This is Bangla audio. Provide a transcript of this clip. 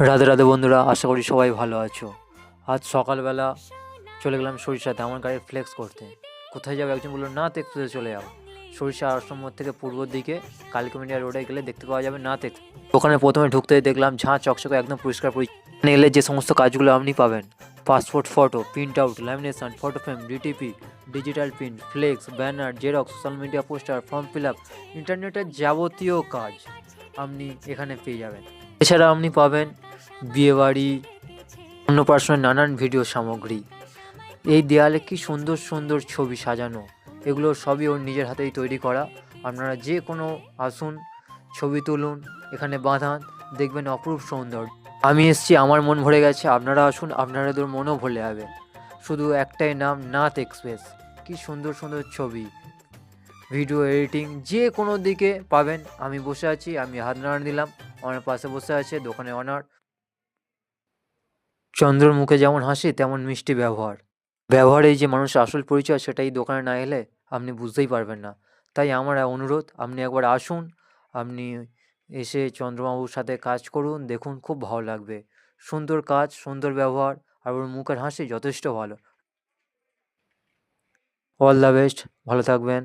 রাধে রাধে বন্ধুরা, আশা করি সবাই ভালো আছো। আজ সকালবেলা চলে গেলাম সরিষাতে আমার গাড়ির ফ্লেক্স করতে। কোথায় যাবো? একজন বললো নাথ এক্সপ্রেসে চলে যাও। সরিষা আশ্রম মোড় থেকে পূর্বর দিকে কালকিমিডিয়া রোডে গেলে দেখতে পাওয়া যাবে নাথ এক্সপ্রেস। ওখানে প্রথমে ঢুকতেই দেখলাম ঝাঁ চকচকে একদম পরিষ্কার পরিচ্ছন্ন। এলে যে সমস্ত কাজগুলো আপনি পাবেন: passport photo, print out, lamination, photo frame, DTP, digital print, flex, banner, xerox, social media poster, form fill up, ইন্টারনেটের যাবতীয় কাজ আপনি এখানে পেয়ে যাবেন। এছাড়া আপনি পাবেন বিয়েবাড়ি, অন্নপ্রাশনের নানান ভিডিও সামগ্রী। এই দেয়ালে কি সুন্দর সুন্দর ছবি সাজানো, এগুলো সবই ওর নিজের হাতেই তৈরি করা। আপনারা যে কোনো আসুন, ছবি তুলুন, এখানে বাঁধান, দেখবেন অপরূপ সৌন্দর্য। আমি এসছি, আমার মন ভরে গেছে। আপনারা আসুন, আপনাদের মনও ভরে যাবে। শুধু একটাই নাম, নাথ এক্সপ্রেস। কি সুন্দর সুন্দর ছবি, ভিডিও এডিটিং যে কোনো দিকে পাবেন। আমি বসে আছি, আমি হাত নাড়া দিলাম, আমার পাশে বসে আছে দোকানের অনার। চন্দ্রর মুখে যেমন হাসি তেমন মিষ্টি ব্যবহার। ব্যবহারেই যে মানুষের আসল পরিচয়, সেটাই দোকানে না এলে আপনি বুঝতেই পারবেন না। তাই আমার অনুরোধ, আপনি একবার আসুন, আপনি এসে চন্দ্রবাবুর সাথে কাজ করুন, দেখুন খুব ভালো লাগবে। সুন্দর কাজ, সুন্দর ব্যবহার, আর ওর মুখের হাসি যথেষ্ট ভালো। অল দ্য বেস্ট, ভালো থাকবেন।